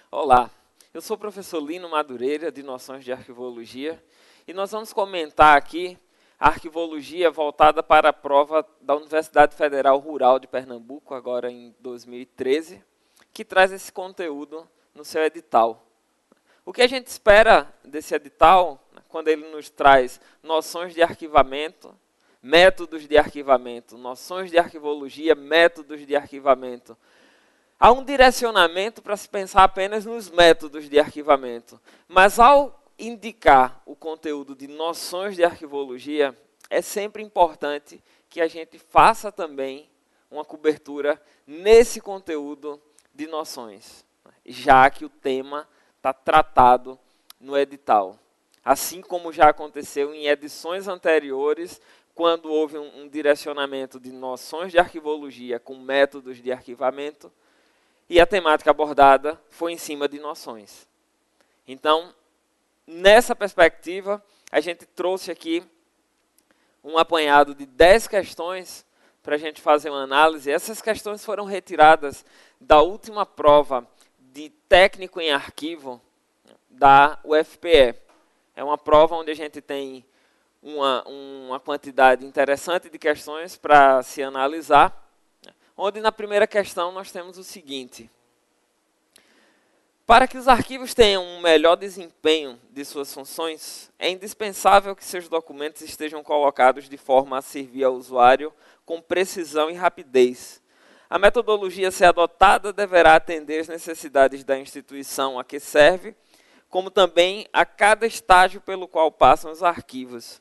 Olá, eu sou o professor Lino Madureira, de Noções de Arquivologia, e nós vamos comentar aqui a arquivologia voltada para a prova da Universidade Federal Rural de Pernambuco, agora em 2013, que traz esse conteúdo no seu edital. O que a gente espera desse edital, quando ele nos traz noções de arquivamento, métodos de arquivamento, noções de arquivologia, métodos de arquivamento. Há um direcionamento para se pensar apenas nos métodos de arquivamento, mas ao indicar o conteúdo de noções de arquivologia, é sempre importante que a gente faça também uma cobertura nesse conteúdo de noções, já que o tema está tratado no edital. Assim como já aconteceu em edições anteriores, quando houve um direcionamento de noções de arquivologia com métodos de arquivamento, e a temática abordada foi em cima de noções. Então, nessa perspectiva, a gente trouxe aqui um apanhado de 10 questões para a gente fazer uma análise. Essas questões foram retiradas da última prova de técnico em arquivo da UFPE. É uma prova onde a gente tem uma quantidade interessante de questões para se analisar, onde na primeira questão nós temos o seguinte: para que os arquivos tenham um melhor desempenho de suas funções, é indispensável que seus documentos estejam colocados de forma a servir ao usuário com precisão e rapidez. A metodologia a ser adotada deverá atender às necessidades da instituição a que serve, como também a cada estágio pelo qual passam os arquivos.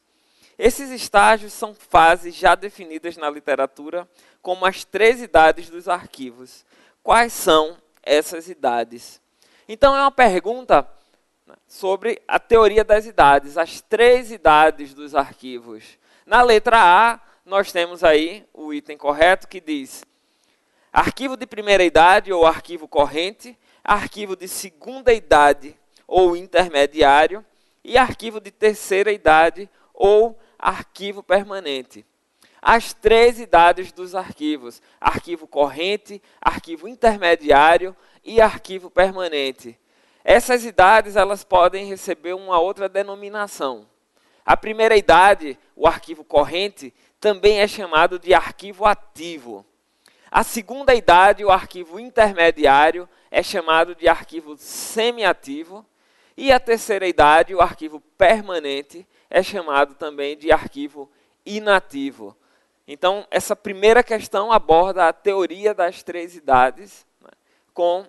Esses estágios são fases já definidas na literatura como as 3 idades dos arquivos. Quais são essas idades? Então, é uma pergunta sobre a teoria das idades, as 3 idades dos arquivos. Na letra A, nós temos aí o item correto que diz: arquivo de primeira idade ou arquivo corrente, arquivo de segunda idade ou intermediário e arquivo de terceira idade ou arquivo permanente. As 3 idades dos arquivos: arquivo corrente, arquivo intermediário e arquivo permanente. Essas idades elas podem receber uma outra denominação. A primeira idade, o arquivo corrente, também é chamado de arquivo ativo. A segunda idade, o arquivo intermediário, é chamado de arquivo semiativo. E a terceira idade, o arquivo permanente, é chamado também de arquivo inativo. Então, essa primeira questão aborda a teoria das 3 idades, com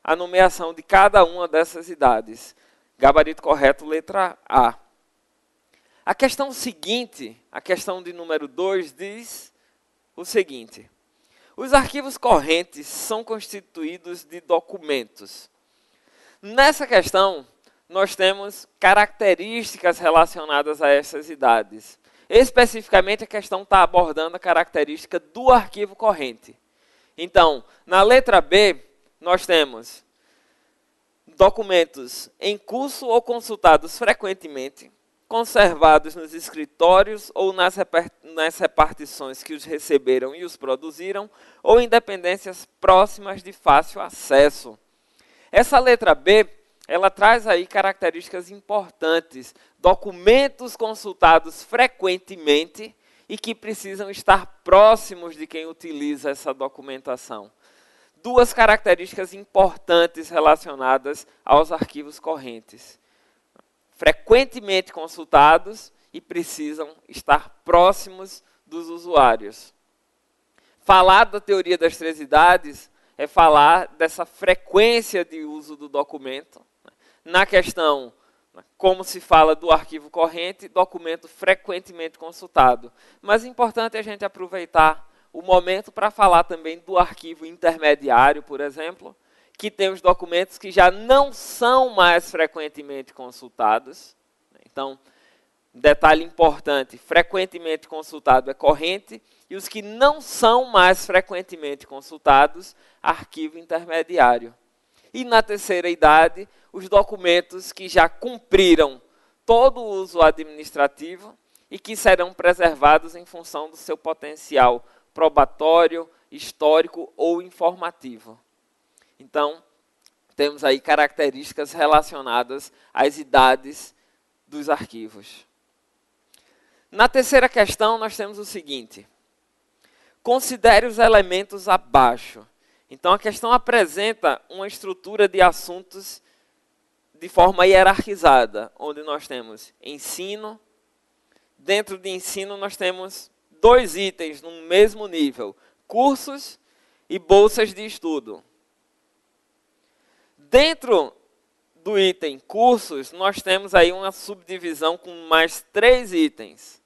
a nomeação de cada uma dessas idades. Gabarito correto, letra A. A questão seguinte, a questão de número 2, diz o seguinte: os arquivos correntes são constituídos de documentos. Nessa questão, nós temos características relacionadas a essas idades. Especificamente, a questão está abordando a característica do arquivo corrente. Então, na letra B, nós temos documentos em curso ou consultados frequentemente, conservados nos escritórios ou nas repartições que os receberam e os produziram, ou em dependências próximas de fácil acesso. Essa letra B, ela traz aí características importantes, documentos consultados frequentemente e que precisam estar próximos de quem utiliza essa documentação. 2 características importantes relacionadas aos arquivos correntes: frequentemente consultados e precisam estar próximos dos usuários. Falar da teoria das 3 idades é falar dessa frequência de uso do documento. Na questão, como se fala do arquivo corrente, documento frequentemente consultado. Mas é importante a gente aproveitar o momento para falar também do arquivo intermediário, por exemplo, que tem os documentos que já não são mais frequentemente consultados. Então, detalhe importante: frequentemente consultado é corrente, e os que não são mais frequentemente consultados, arquivo intermediário. E na terceira idade, os documentos que já cumpriram todo o uso administrativo e que serão preservados em função do seu potencial probatório, histórico ou informativo. Então, temos aí características relacionadas às idades dos arquivos. Na terceira questão, nós temos o seguinte: considere os elementos abaixo. Então, a questão apresenta uma estrutura de assuntos de forma hierarquizada, onde nós temos ensino. Dentro de ensino, nós temos 2 itens no mesmo nível: cursos e bolsas de estudo. Dentro do item cursos, nós temos aí uma subdivisão com mais 3 itens: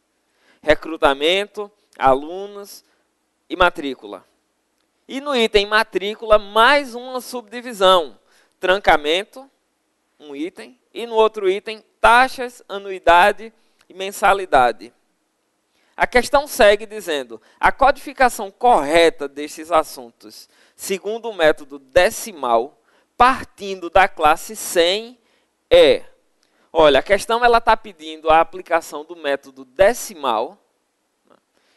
recrutamento, alunos e matrícula. E no item matrícula, mais uma subdivisão: trancamento, um item, e no outro item, taxas, anuidade e mensalidade. A questão segue dizendo: a codificação correta destes assuntos, segundo o método decimal, partindo da classe 100, é... Olha, a questão está pedindo a aplicação do método decimal.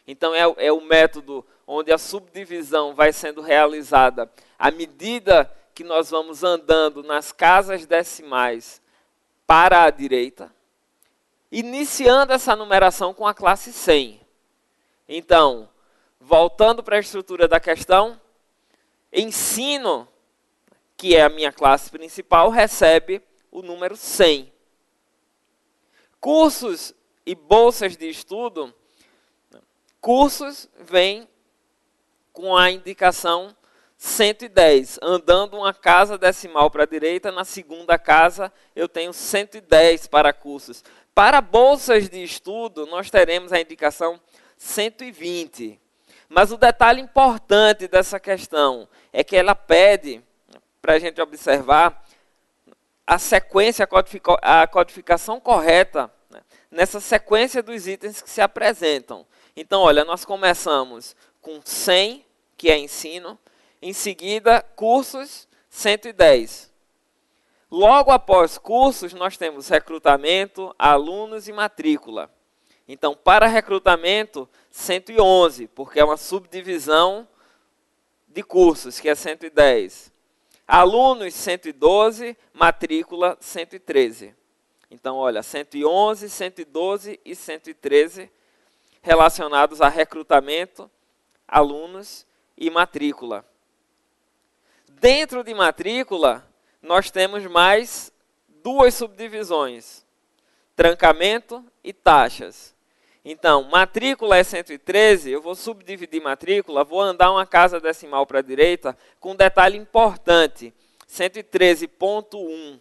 Então, é o método onde a subdivisão vai sendo realizada à medida que nós vamos andando nas casas decimais para a direita, iniciando essa numeração com a classe 100. Então, voltando para a estrutura da questão, ensino, que é a minha classe principal, recebe o número 100. Cursos e bolsas de estudo, cursos vem com a indicação 110. Andando uma casa decimal para a direita, na segunda casa eu tenho 110 para cursos. Para bolsas de estudo, nós teremos a indicação 120. Mas o detalhe importante dessa questão é que ela pede, para a gente observar, a sequência, a codificação correta, né, nessa sequência dos itens que se apresentam. Então, olha, nós começamos com 100, que é ensino, em seguida, cursos, 110. Logo após cursos, nós temos recrutamento, alunos e matrícula. Então, para recrutamento, 111, porque é uma subdivisão de cursos, que é 110. Alunos, 112, matrícula, 113. Então, olha, 111, 112 e 113 relacionados a recrutamento, alunos e matrícula. Dentro de matrícula, nós temos mais 2 subdivisões: trancamento e taxas. Então, matrícula é 113, eu vou subdividir matrícula, vou andar uma casa decimal para a direita, com um detalhe importante: 113.1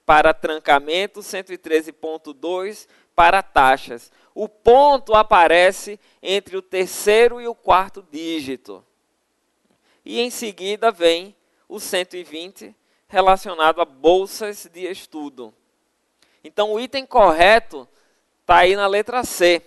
para trancamento, 113.2 para taxas. O ponto aparece entre o 3º e o 4º dígito. E em seguida vem o 120 relacionado a bolsas de estudo. Então, o item correto está aí na letra C.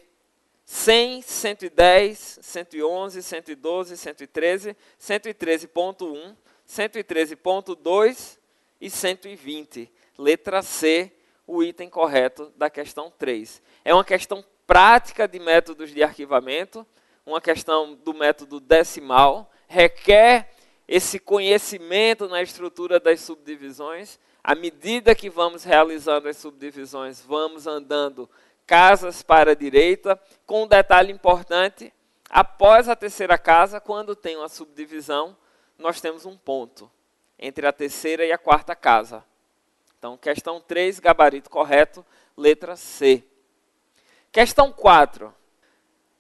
100, 110, 111, 112, 113, 113.1, 113.2 e 120. Letra C, o item correto da questão 3. É uma questão prática de métodos de arquivamento, uma questão do método decimal, requer esse conhecimento na estrutura das subdivisões. À medida que vamos realizando as subdivisões, vamos andando casas para a direita, com um detalhe importante: após a terceira casa, quando tem uma subdivisão, nós temos um ponto entre a terceira e a 4ª casa. Então, questão 3, gabarito correto, letra C. Questão 4.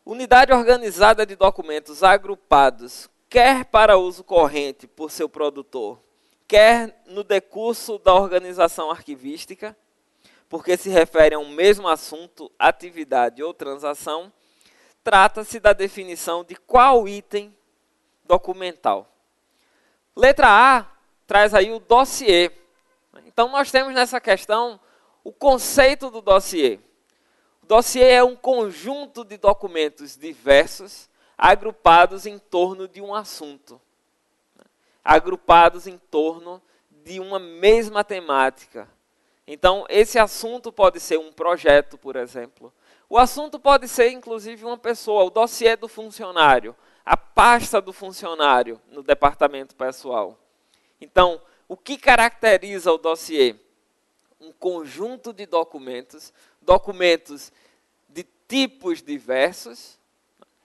Unidade organizada de documentos agrupados, quer para uso corrente por seu produtor, quer no decurso da organização arquivística, porque se refere a um mesmo assunto, atividade ou transação, trata-se da definição de qual item documental. Letra A traz aí o dossiê. Então, nós temos nessa questão o conceito do dossiê. O dossiê é um conjunto de documentos diversos, agrupados em torno de um assunto. Agrupados em torno de uma mesma temática. Então, esse assunto pode ser um projeto, por exemplo. O assunto pode ser, inclusive, uma pessoa, o dossiê do funcionário, a pasta do funcionário no departamento pessoal. Então, O que caracteriza o dossiê? Um conjunto de documentos, documentos de tipos diversos,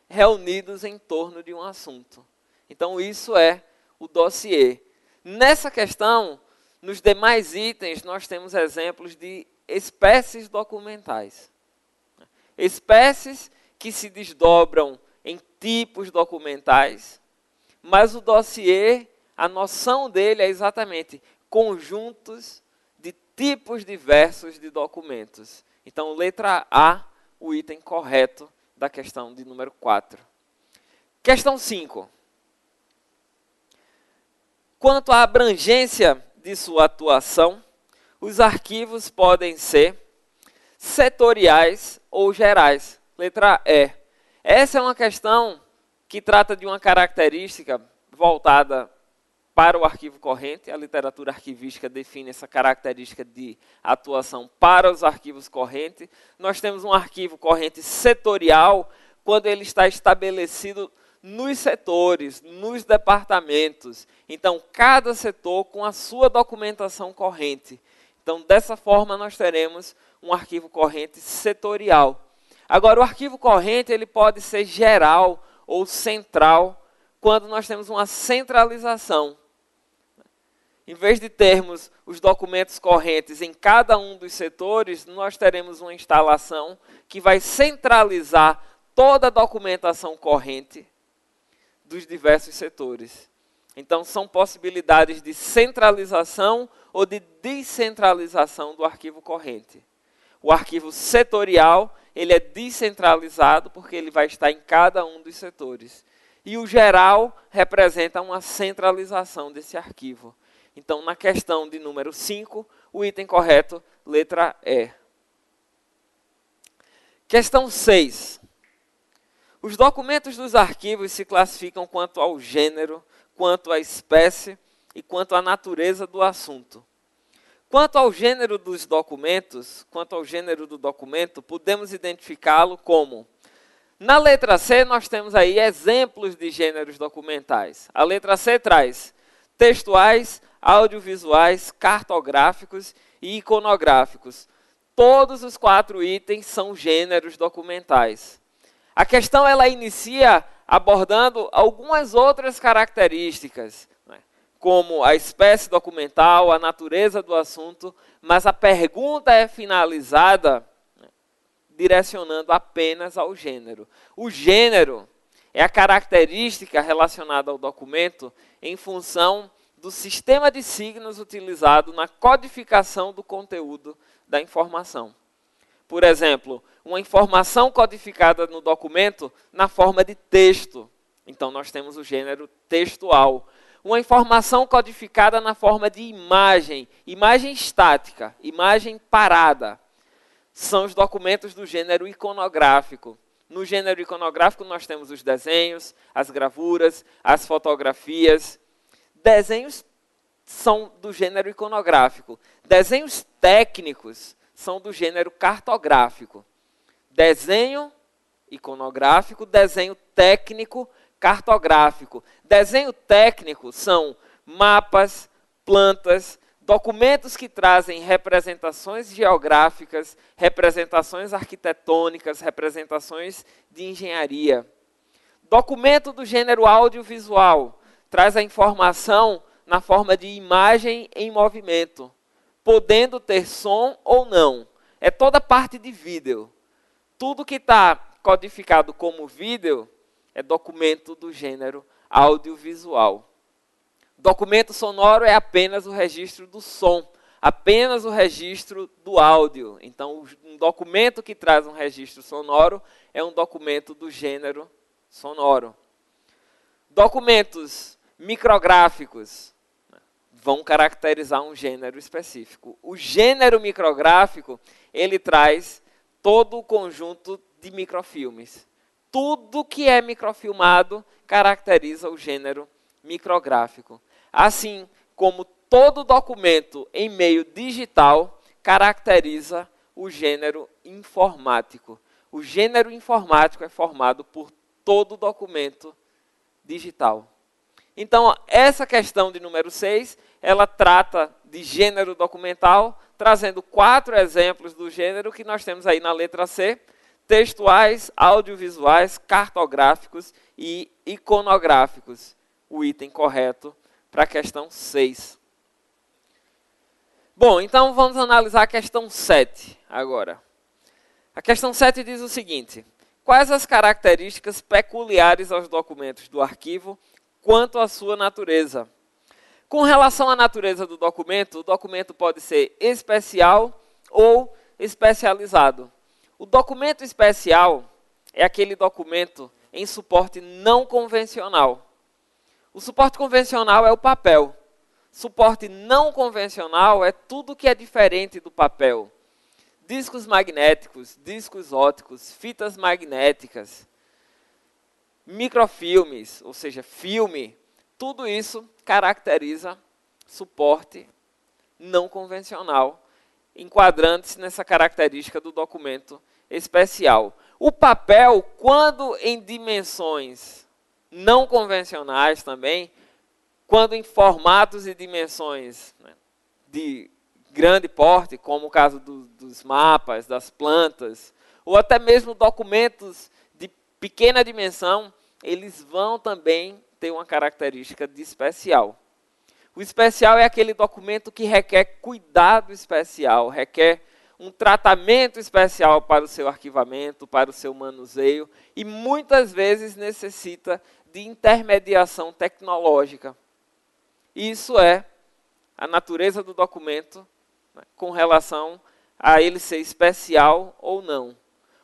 reunidos em torno de um assunto. Então, isso é o dossiê. Nessa questão, nos demais itens, nós temos exemplos de espécies documentais. Espécies que se desdobram em tipos documentais, mas o dossiê, a noção dele é exatamente conjuntos de tipos diversos de documentos. Então, letra A, o item correto da questão de número 4. Questão 5. Quanto à abrangência de sua atuação, os arquivos podem ser setoriais ou gerais. Letra E. Essa é uma questão que trata de uma característica voltada para o arquivo corrente. A literatura arquivística define essa característica de atuação para os arquivos correntes. Nós temos um arquivo corrente setorial quando ele está estabelecido nos setores, nos departamentos. Então, cada setor com a sua documentação corrente. Então, dessa forma, nós teremos um arquivo corrente setorial. Agora, o arquivo corrente ele pode ser geral ou central, quando nós temos uma centralização. Em vez de termos os documentos correntes em cada um dos setores, nós teremos uma instalação que vai centralizar toda a documentação corrente dos diversos setores. Então, são possibilidades de centralização ou de descentralização do arquivo corrente. O arquivo setorial, ele é descentralizado porque ele vai estar em cada um dos setores. E o geral representa uma centralização desse arquivo. Então, na questão de número 5, o item correto, letra E. Questão 6. Os documentos dos arquivos se classificam quanto ao gênero, quanto à espécie e quanto à natureza do assunto. Quanto ao gênero dos documentos, quanto ao gênero do documento, podemos identificá-lo como... Na letra C, nós temos aí exemplos de gêneros documentais. A letra C traz textuais, audiovisuais, cartográficos e iconográficos. Todos os 4 itens são gêneros documentais. A questão ela inicia abordando algumas outras características, né, como a espécie documental, a natureza do assunto, mas a pergunta é finalizada direcionando apenas ao gênero. O gênero é a característica relacionada ao documento em função do sistema de signos utilizado na codificação do conteúdo da informação. Por exemplo, uma informação codificada no documento na forma de texto. Então, nós temos o gênero textual. Uma informação codificada na forma de imagem, imagem estática, imagem parada. São os documentos do gênero iconográfico. No gênero iconográfico, nós temos os desenhos, as gravuras, as fotografias. Desenhos são do gênero iconográfico. Desenhos técnicos são do gênero cartográfico. Desenho iconográfico, desenho técnico, cartográfico. Desenho técnico são mapas, plantas, documentos que trazem representações geográficas, representações arquitetônicas, representações de engenharia. Documento do gênero audiovisual traz a informação na forma de imagem em movimento, podendo ter som ou não. É toda parte de vídeo. Tudo que está codificado como vídeo é documento do gênero audiovisual. Documento sonoro é apenas o registro do som, apenas o registro do áudio. Então, um documento que traz um registro sonoro é um documento do gênero sonoro. Documentos micrográficos vão caracterizar um gênero específico. O gênero micrográfico, ele traz todo o conjunto de microfilmes. Tudo que é microfilmado caracteriza o gênero micrográfico. Assim como todo documento em meio digital caracteriza o gênero informático. O gênero informático é formado por todo documento digital. Então, essa questão de número 6, ela trata de gênero documental, trazendo 4 exemplos do gênero que nós temos aí na letra C: textuais, audiovisuais, cartográficos e iconográficos. O item correto para a questão 6. Bom, então vamos analisar a questão 7 agora. A questão 7 diz o seguinte: quais as características peculiares aos documentos do arquivo quanto à sua natureza? Com relação à natureza do documento, o documento pode ser especial ou especializado. O documento especial é aquele documento em suporte não convencional. O suporte convencional é o papel. Suporte não convencional é tudo que é diferente do papel. Discos magnéticos, discos ópticos, fitas magnéticas, microfilmes, ou seja, filme, tudo isso caracteriza suporte não convencional, enquadrando-se nessa característica do documento especial. O papel, quando em dimensões não convencionais também, quando em formatos e dimensões, né, de grande porte, como o caso dos mapas, das plantas, ou até mesmo documentos de pequena dimensão, eles vão também ter uma característica de especial. O especial é aquele documento que requer cuidado especial, requer um tratamento especial para o seu arquivamento, para o seu manuseio, e muitas vezes necessita de intermediação tecnológica. Isso é a natureza do documento, né, com relação a ele ser especial ou não.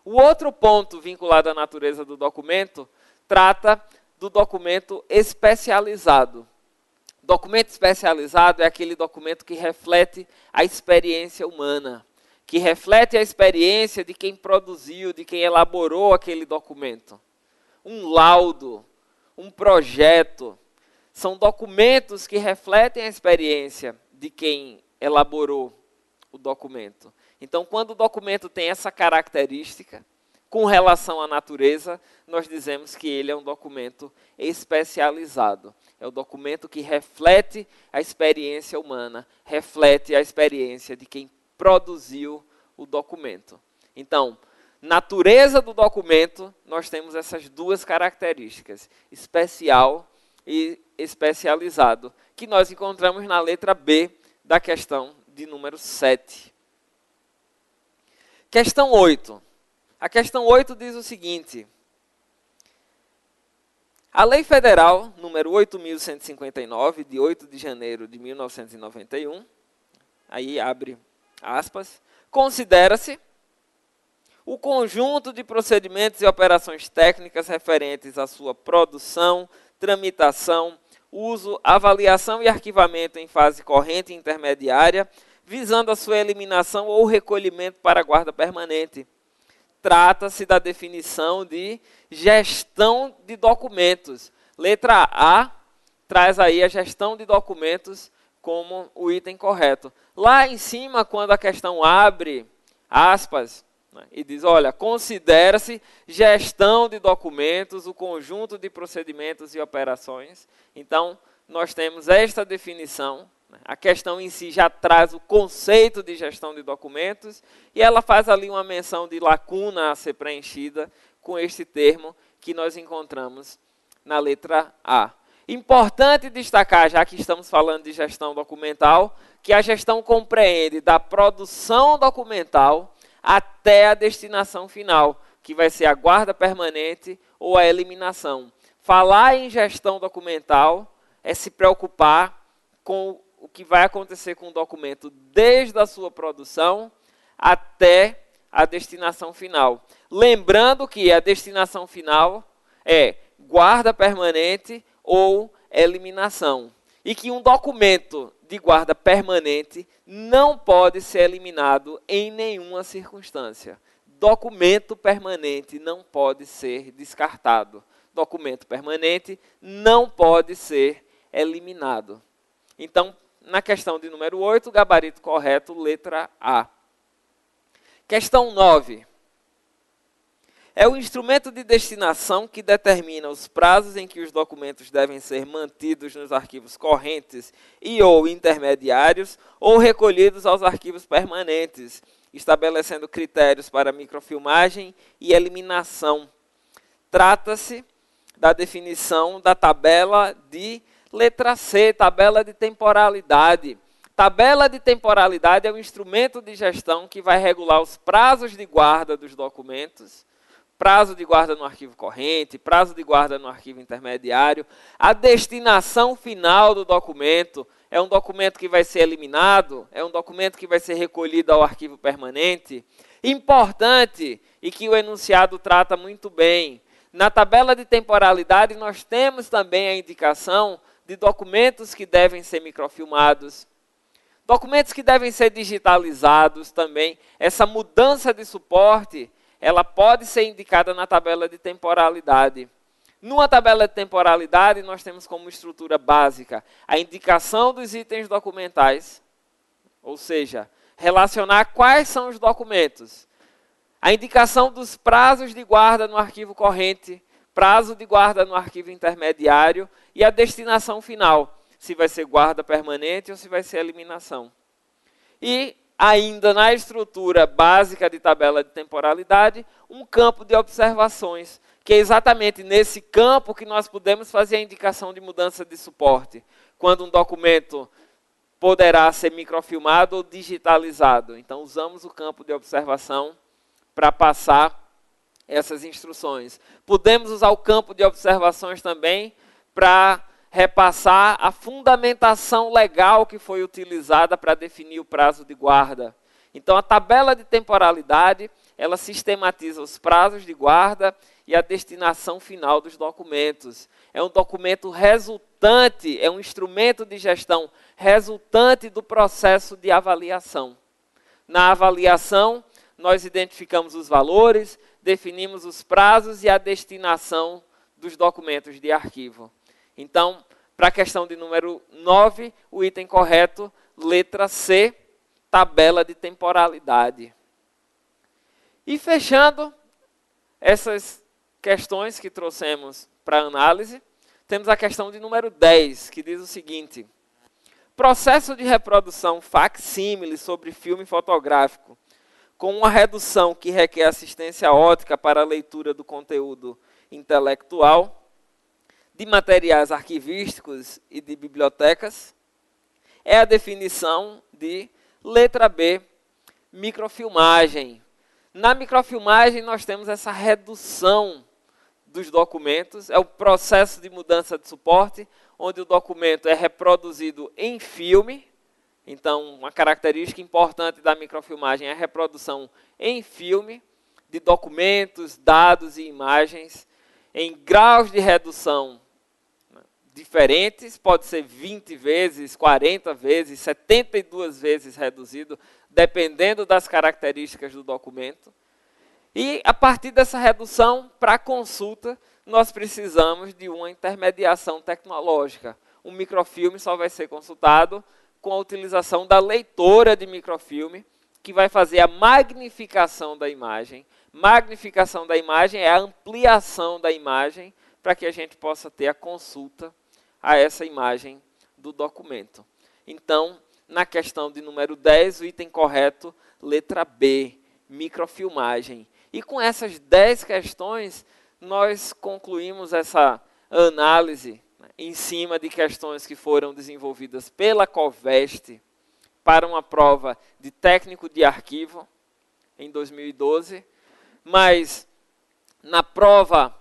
O outro ponto vinculado à natureza do documento trata do documento especializado. Documento especializado é aquele documento que reflete a experiência humana, que reflete a experiência de quem produziu, de quem elaborou aquele documento. Um laudo, um projeto, são documentos que refletem a experiência de quem elaborou o documento. Então, quando o documento tem essa característica, com relação à natureza, nós dizemos que ele é um documento especializado. É o documento que reflete a experiência humana, reflete a experiência de quem produziu o documento. Então, natureza do documento, nós temos essas duas características, especial e especializado, que nós encontramos na letra B da questão de número 7. Questão 8. A questão 8 diz o seguinte: a Lei Federal número 8.159, de 8 de janeiro de 1991, aí abre aspas, considera-se o conjunto de procedimentos e operações técnicas referentes à sua produção, tramitação, uso, avaliação e arquivamento em fase corrente e intermediária, visando a sua eliminação ou recolhimento para guarda permanente. Trata-se da definição de gestão de documentos. Letra A traz aí a gestão de documentos como o item correto. Lá em cima, quando a questão abre aspas, né, e diz, olha, considera-se gestão de documentos o conjunto de procedimentos e operações. Então, nós temos esta definição. A questão em si já traz o conceito de gestão de documentos e ela faz ali uma menção de lacuna a ser preenchida com este termo que nós encontramos na letra A. Importante destacar, já que estamos falando de gestão documental, que a gestão compreende da produção documental até a destinação final, que vai ser a guarda permanente ou a eliminação. Falar em gestão documental é se preocupar com o que vai acontecer com o documento desde a sua produção até a destinação final. Lembrando que a destinação final é guarda permanente ou eliminação. E que um documento de guarda permanente não pode ser eliminado em nenhuma circunstância. Documento permanente não pode ser descartado. Documento permanente não pode ser eliminado. Então, na questão de número 8, gabarito correto, letra A. Questão 9. é o instrumento de destinação que determina os prazos em que os documentos devem ser mantidos nos arquivos correntes e ou intermediários ou recolhidos aos arquivos permanentes, estabelecendo critérios para microfilmagem e eliminação. Trata-se da definição da tabela de letra C, tabela de temporalidade. Tabela de temporalidade é um instrumento de gestão que vai regular os prazos de guarda dos documentos, prazo de guarda no arquivo corrente, prazo de guarda no arquivo intermediário, a destinação final do documento. É um documento que vai ser eliminado? É um documento que vai ser recolhido ao arquivo permanente? Importante, e que o enunciado trata muito bem. Na tabela de temporalidade, nós temos também a indicação de documentos que devem ser microfilmados, documentos que devem ser digitalizados também. Essa mudança de suporte, ela pode ser indicada na tabela de temporalidade. Numa tabela de temporalidade, nós temos como estrutura básica a indicação dos itens documentais, ou seja, relacionar quais são os documentos. A indicação dos prazos de guarda no arquivo corrente, prazo de guarda no arquivo intermediário e a destinação final, se vai ser guarda permanente ou se vai ser eliminação. E ainda na estrutura básica de tabela de temporalidade, um campo de observações, que é exatamente nesse campo que nós podemos fazer a indicação de mudança de suporte, quando um documento poderá ser microfilmado ou digitalizado. Então, usamos o campo de observação para passar essas instruções. Podemos usar o campo de observações também para repassar a fundamentação legal que foi utilizada para definir o prazo de guarda. Então, a tabela de temporalidade, ela sistematiza os prazos de guarda e a destinação final dos documentos. É um documento resultante, é um instrumento de gestão resultante do processo de avaliação. Na avaliação, nós identificamos os valores, definimos os prazos e a destinação dos documentos de arquivo. Então, para a questão de número 9, o item correto, letra C, tabela de temporalidade. E fechando essas questões que trouxemos para análise, temos a questão de número 10, que diz o seguinte: processo de reprodução facsímile sobre filme fotográfico, com uma redução que requer assistência óptica para a leitura do conteúdo intelectual, de materiais arquivísticos e de bibliotecas, é a definição de letra B, microfilmagem. Na microfilmagem nós temos essa redução dos documentos, é o processo de mudança de suporte, onde o documento é reproduzido em filme. Então, uma característica importante da microfilmagem é a reprodução em filme de documentos, dados e imagens em graus de redução diferentes, pode ser 20 vezes, 40 vezes, 72 vezes reduzido, dependendo das características do documento. E, a partir dessa redução, para consulta, nós precisamos de uma intermediação tecnológica. Um microfilme só vai ser consultado com a utilização da leitora de microfilme, que vai fazer a magnificação da imagem. Magnificação da imagem é a ampliação da imagem, para que a gente possa ter a consulta a essa imagem do documento. Então, na questão de número 10, o item correto, letra B, microfilmagem. E com essas 10 questões, nós concluímos essa análise em cima de questões que foram desenvolvidas pela Coveste para uma prova de técnico de arquivo em 2012, mas na prova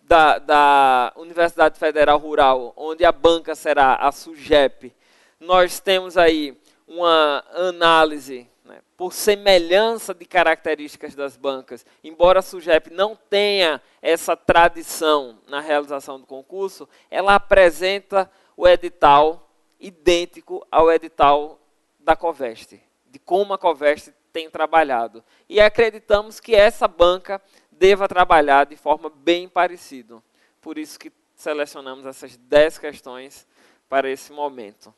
da Universidade Federal Rural, onde a banca será a SUGEP, nós temos aí uma análise, né, por semelhança de características das bancas. Embora a SUGEP não tenha essa tradição na realização do concurso, ela apresenta o edital idêntico ao edital da Coveste, de como a Coveste tem trabalhado. E acreditamos que essa banca deva trabalhar de forma bem parecida. Por isso que selecionamos essas 10 questões para esse momento.